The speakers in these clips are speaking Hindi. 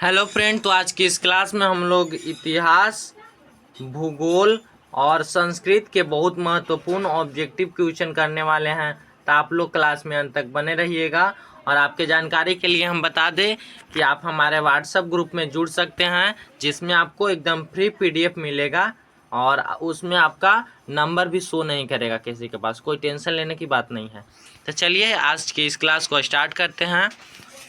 हेलो फ्रेंड, तो आज की इस क्लास में हम लोग इतिहास, भूगोल और संस्कृत के बहुत महत्वपूर्ण ऑब्जेक्टिव क्वेश्चन करने वाले हैं। तो आप लोग क्लास में अंत तक बने रहिएगा। और आपके जानकारी के लिए हम बता दें कि आप हमारे व्हाट्सएप ग्रुप में जुड़ सकते हैं, जिसमें आपको एकदम फ्री पीडीएफ मिलेगा और उसमें आपका नंबर भी शो नहीं करेगा किसी के पास। कोई टेंशन लेने की बात नहीं है। तो चलिए आज की इस क्लास को स्टार्ट करते हैं।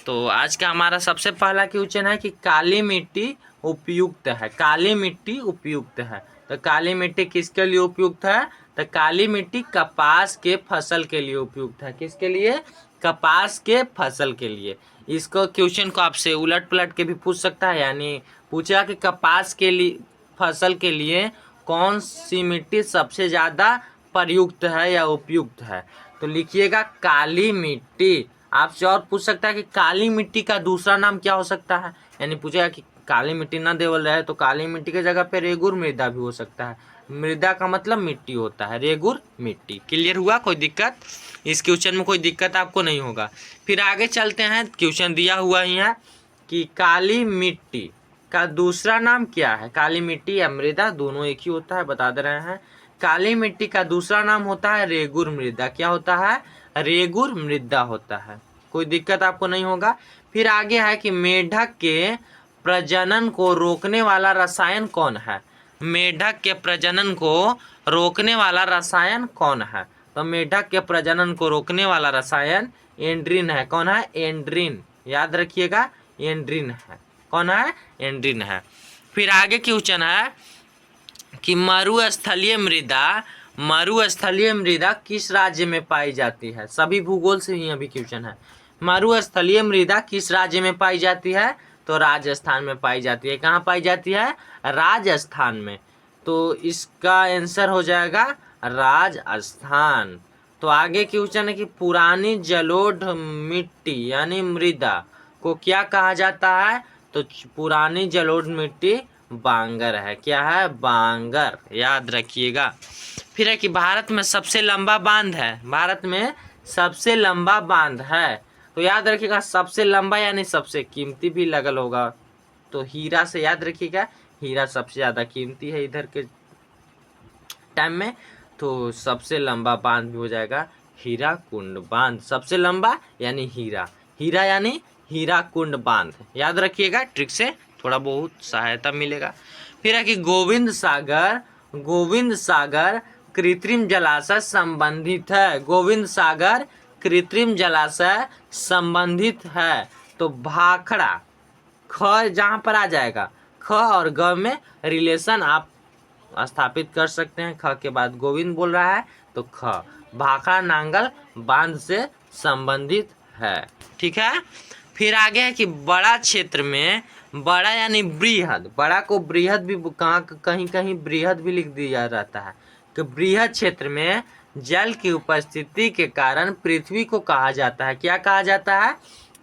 तो आज का हमारा सबसे पहला क्वेश्चन है कि काली मिट्टी उपयुक्त है। काली मिट्टी उपयुक्त है, तो काली मिट्टी किसके लिए उपयुक्त है? तो काली मिट्टी कपास के फसल के लिए उपयुक्त है। किसके लिए? कपास के फसल के लिए। इसको क्वेश्चन को आपसे उलट पलट के भी पूछ सकता है, यानी पूछेगा कि कपास के लिए फसल के लिए कौन सी मिट्टी सबसे ज़्यादा प्रयुक्त है या उपयुक्त है। तो लिखिएगा काली मिट्टी। आपसे और पूछ सकता है कि काली मिट्टी का दूसरा नाम क्या हो सकता है, यानी पूछेगा कि काली मिट्टी ना देवल रहे तो काली मिट्टी की जगह पे रेगुर मृदा भी हो सकता है। मृदा का मतलब मिट्टी होता है, रेगुर मिट्टी। क्लियर हुआ? कोई दिक्कत? इस क्वेश्चन में कोई दिक्कत आपको नहीं होगा। फिर आगे चलते हैं। क्वेश्चन दिया हुआ ही है कि काली मिट्टी का दूसरा नाम क्या है। काली मिट्टी या मृदा दोनों एक ही होता है, बता दे रहे हैं। काली मिट्टी का दूसरा नाम होता है रेगुर मृदा। क्या होता है? रेगुर मृदा होता है। कोई दिक्कत आपको नहीं होगा। फिर आगे है कि मेढक के प्रजनन को रोकने वाला रसायन कौन है। मेढक के प्रजनन को रोकने वाला रसायन कौन है? तो मेढक के प्रजनन को रोकने वाला रसायन एंड्रीन है। कौन है? एंड्रीन। याद रखिएगा, एंड्रीन है। कौन है? एंड्रीन है। फिर आगे क्वेश्चन है कि मरुस्थलीय मृदा किस राज्य में पाई जाती है। सभी भूगोल से ही अभी क्वेश्चन है। मरुस्थलीय मृदा किस राज्य में पाई जाती है? तो राजस्थान में पाई जाती है। कहाँ पाई जाती है? राजस्थान में। तो इसका आंसर हो जाएगा राजस्थान। तो आगे क्वेश्चन है कि पुरानी जलोढ़ मिट्टी यानी मृदा को क्या कहा जाता है। तो पुरानी जलोढ़ मिट्टी बांगर है। क्या है? बांगर। याद रखिएगा। फिर है कि भारत में सबसे लंबा बांध है। भारत में सबसे लंबा बांध है, तो याद रखिएगा सबसे लंबा यानी सबसे कीमती भी लगल होगा। तो हीरा से याद रखिएगा, हीरा सबसे ज्यादा कीमती है इधर के टाइम में। तो सबसे लंबा बांध भी हो जाएगा हीरा कुंड बांध। सबसे लंबा यानी हीरा, हीरा यानी हीरा कुंड बांध। याद रखिएगा, ट्रिक से थोड़ा बहुत सहायता मिलेगा। फिर है कि गोविंद सागर कृत्रिम जलाशय संबंधित है। गोविंद सागर कृत्रिम जलाशय संबंधित है। तो भाखड़ा, ख जहाँ पर आ जाएगा, ख और ग में रिलेशन आप स्थापित कर सकते हैं। ख के बाद गोविंद बोल रहा है तो ख भाखड़ा नांगल बांध से संबंधित है। ठीक है। फिर आगे है कि बड़ा क्षेत्र में, बड़ा यानी बृहद, बड़ा को बृहद भी कहीं कहीं बृहद भी लिख दिया जाता है। तो बृहद क्षेत्र में जल की उपस्थिति के कारण पृथ्वी को कहा जाता है। क्या कहा जाता है?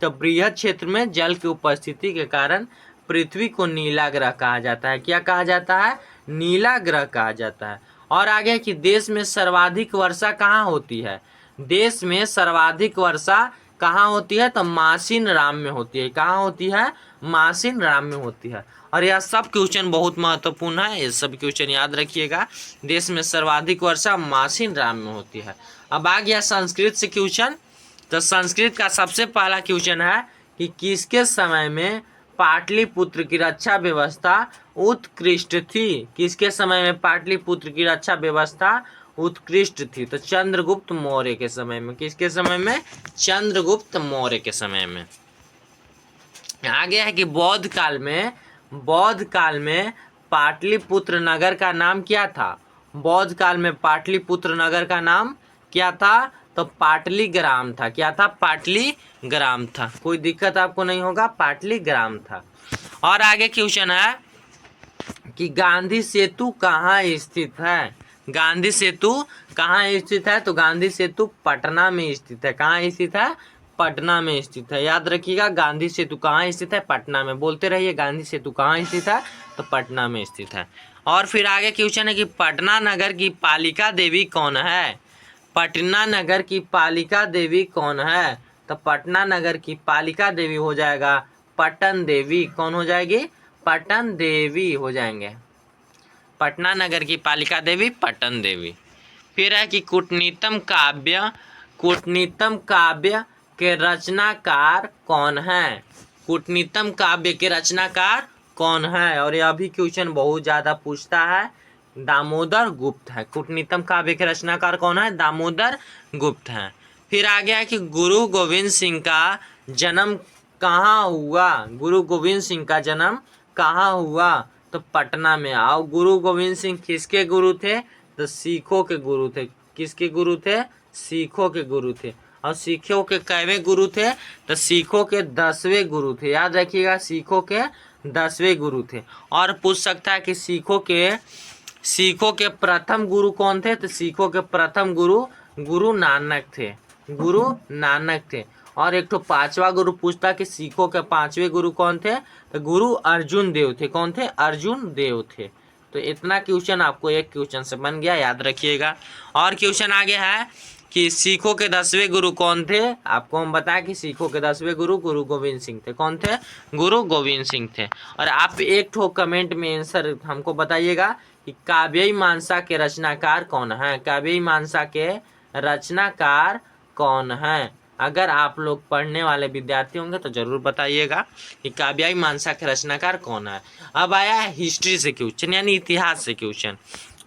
तो बृहद क्षेत्र में जल की उपस्थिति के कारण पृथ्वी को नीला ग्रह कहा जाता है। क्या कहा जाता है? नीला ग्रह कहा जाता है। और आगे कि देश में सर्वाधिक वर्षा कहाँ होती है। देश में सर्वाधिक वर्षा कहाँ होती है? तो मासिन राम में होती है। कहाँ होती है? मासिन राम में होती है। और यह सब क्वेश्चन बहुत महत्वपूर्ण है, ये सब क्वेश्चन याद रखिएगा। देश में सर्वाधिक वर्षा मासिन राम में होती है। अब आ गया संस्कृत से क्वेश्चन। तो संस्कृत का सबसे पहला क्वेश्चन है कि किसके समय में पाटलिपुत्र की रक्षा व्यवस्था उत्कृष्ट थी। किसके समय में पाटलिपुत्र की रक्षा व्यवस्था उत्कृष्ट थी? तो चंद्रगुप्त मौर्य के समय में। किसके समय में? चंद्रगुप्त मौर्य के समय में। आगे है कि बौद्ध काल में पाटलिपुत्र नगर का नाम क्या था। बौद्ध काल में पाटलिपुत्र नगर का नाम क्या था? तो पाटलीग्राम था। क्या था? पाटलीग्राम था। कोई दिक्कत आपको नहीं होगा, पाटलीग्राम था। और आगे क्वेश्चन है कि गांधी सेतु कहाँ स्थित है। गांधी सेतु कहाँ स्थित है? तो गांधी सेतु पटना में स्थित है। कहाँ स्थित है? पटना में स्थित है। याद रखिएगा, गांधी सेतु कहाँ स्थित है? पटना में। बोलते रहिए गांधी सेतु कहाँ स्थित है? तो पटना में स्थित है। और फिर आगे क्वेश्चन है कि पटना नगर की पालिका देवी कौन है। पटना नगर की पालिका देवी कौन है? तो पटना नगर की पालिका देवी हो जाएगा पटन देवी कौन हो जाएगी? पटन देवी हो जाएंगे। पटना नगर की पालिका देवी पटन देवी। फिर है कि कूटनीतम काव्य के रचनाकार कौन है? कूटनीतम काव्य के रचनाकार कौन है? और यह भी क्वेश्चन बहुत ज्यादा पूछता है। दामोदर गुप्त है। कूटनीतम काव्य के रचनाकार कौन है? दामोदर गुप्त है। फिर आ गया कि गुरु गोविंद सिंह का जन्म कहाँ हुआ? गुरु गोविंद सिंह का जन्म कहाँ हुआ? तो पटना में। आओ, गुरु गोविंद सिंह किसके गुरु थे? तो सिखों के गुरु थे। किसके गुरु थे? सिखों के गुरु थे। और सिखों के कैवें गुरु थे? तो सिखों के 10वें गुरु थे। याद रखिएगा, सिखों के 10वें गुरु थे। और पूछ सकता है कि सिखों के प्रथम गुरु कौन थे? तो सिखों के प्रथम गुरु नानक थे। गुरु नानक थे। और एक तो 5वां गुरु पूछता कि सिखों के 5वें गुरु कौन थे? तो गुरु अर्जुन देव थे। कौन थे? अर्जुन देव थे। तो इतना क्वेश्चन आपको एक क्वेश्चन से बन गया, याद रखिएगा। और क्वेश्चन आगे है कि सिखों के 10वें गुरु कौन थे? आपको हम बताएं कि सिखों के 10वें गुरु गोविंद सिंह थे। कौन थे? गुरु गोविंद सिंह थे। और आप एक ठो कमेंट में आंसर हमको बताइएगा कि काव्यमीमांसा के रचनाकार कौन है? काव्यमीमांसा के रचनाकार कौन है? अगर आप लोग पढ़ने वाले विद्यार्थी होंगे तो जरूर बताइएगा कि काव्यमीमांसा के रचनाकार कौन है। अब आया है हिस्ट्री से क्वेश्चन, यानी इतिहास से क्वेश्चन।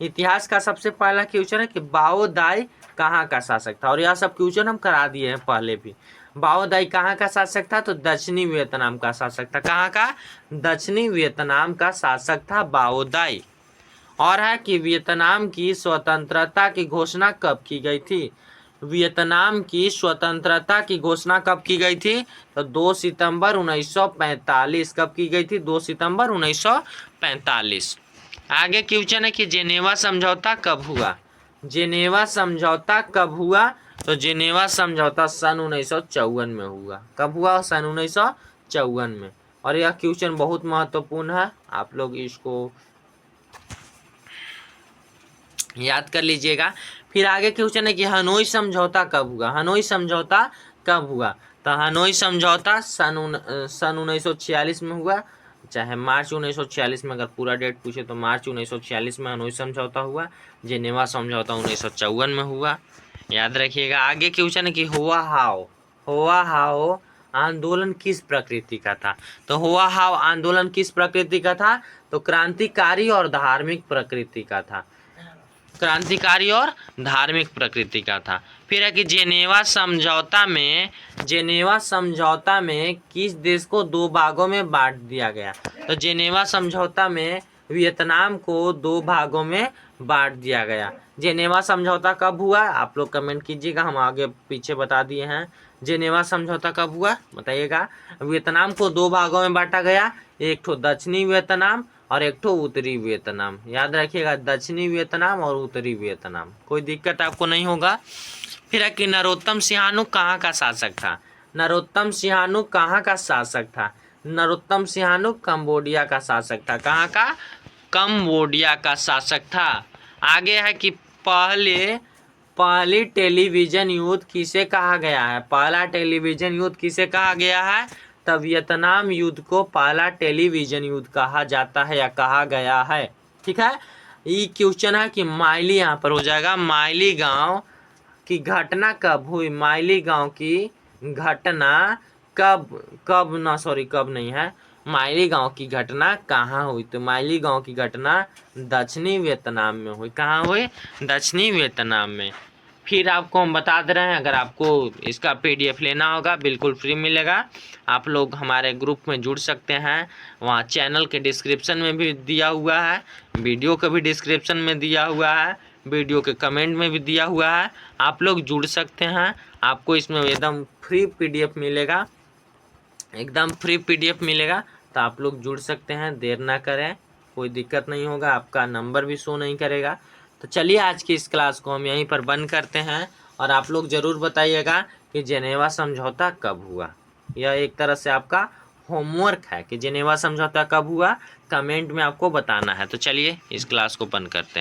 इतिहास का सबसे पहला क्वेश्चन है कि बाओदाई कहाँ का शासक था? और यह सब क्वेश्चन हम करा दिए हैं पहले भी। बाओदाई कहाँ का शासक था? तो दक्षिणी वियतनाम का शासक था। कहाँ का? दक्षिणी वियतनाम का शासक था बाओदाई। और है कि वियतनाम की स्वतंत्रता की घोषणा कब की गई थी? वियतनाम की स्वतंत्रता की घोषणा कब की गई थी? तो 2 सितंबर 1945। कब की गई थी? 2 सितंबर 1945। आगे क्वेश्चन है कि जेनेवा समझौता कब हुआ? जेनेवा समझौता कब हुआ? तो जेनेवा समझौता सन 1954 में हुआ। कब हुआ? सन 1954 में। और यह क्वेश्चन बहुत महत्वपूर्ण है, आप लोग इसको याद कर लीजिएगा। फिर आगे क्वेश्चन है कि हनोई समझौता कब हुआ? हनोई समझौता कब हुआ? तो हनोई समझौता सन 1946 में हुआ, चाहे मार्च 1946 में। अगर पूरा डेट पूछे तो मार्च 1946 में हनोई समझौता हुआ। जेनेवा समझौता 1954 में हुआ, याद रखिएगा। आगे क्वेश्चन है कि हुआ हाओ आंदोलन किस प्रकृति का था? तो हुआ हाओ आंदोलन किस प्रकृति का था? तो क्रांतिकारी और धार्मिक प्रकृति का था। क्रांतिकारी और धार्मिक प्रकृति का था। फिर है कि जेनेवा समझौता में किस देश को 2 भागों में बांट दिया गया? तो जेनेवा समझौता में वियतनाम को 2 भागों में बांट दिया गया। जेनेवा समझौता कब हुआ? आप लोग कमेंट कीजिएगा, हम आगे पीछे बता दिए हैं। जेनेवा समझौता कब हुआ बताइएगा। वियतनाम को 2 भागों में बांटा गया, एक तो दक्षिणी वियतनाम और एक तो उत्तरी वियतनाम। याद रखिएगा, दक्षिणी वियतनाम और उत्तरी वियतनाम। कोई दिक्कत आपको नहीं होगा। फिर है कि नरोत्तम सिंहानुक कहाँ का शासक था? नरोत्तम सिंहानुक कहाँ का शासक था? नरोत्तम सिंहानुक कंबोडिया का शासक था। कहाँ का? कंबोडिया का शासक था। आगे है कि पहली टेलीविजन युद्ध किसे कहा गया है? पहला टेलीविजन युद्ध किसे कहा गया है? तब वियतनाम युद्ध को पहला टेलीविजन युद्ध कहा जाता है या कहा गया है। ठीक है, ये क्वेश्चन है कि माइली यहाँ पर हो जाएगा। माइली गांव की घटना कब हुई? माइली गांव की घटना कब नहीं है, माइली गांव की घटना कहाँ हुई? तो माइली गांव की घटना दक्षिणी वियतनाम में हुई। कहाँ हुई? दक्षिणी वियतनाम में। फिर आपको हम बता दे रहे हैं, अगर आपको इसका PDF लेना होगा बिल्कुल फ्री मिलेगा। आप लोग हमारे ग्रुप में जुड़ सकते हैं, वहाँ चैनल के डिस्क्रिप्शन में भी दिया हुआ है, वीडियो का भी डिस्क्रिप्शन में दिया हुआ है, वीडियो के कमेंट में भी दिया हुआ है। आप लोग जुड़ सकते हैं, आपको इसमें एकदम फ्री PDF मिलेगा, एकदम फ्री PDF मिलेगा। तो आप लोग जुड़ सकते हैं, देर ना करें, कोई दिक्कत नहीं होगा, आपका नंबर भी शो नहीं करेगा। तो चलिए आज की इस क्लास को हम यहीं पर बंद करते हैं। और आप लोग ज़रूर बताइएगा कि जेनेवा समझौता कब हुआ। यह एक तरह से आपका होमवर्क है कि जेनेवा समझौता कब हुआ, कमेंट में आपको बताना है। तो चलिए इस क्लास को बंद करते हैं।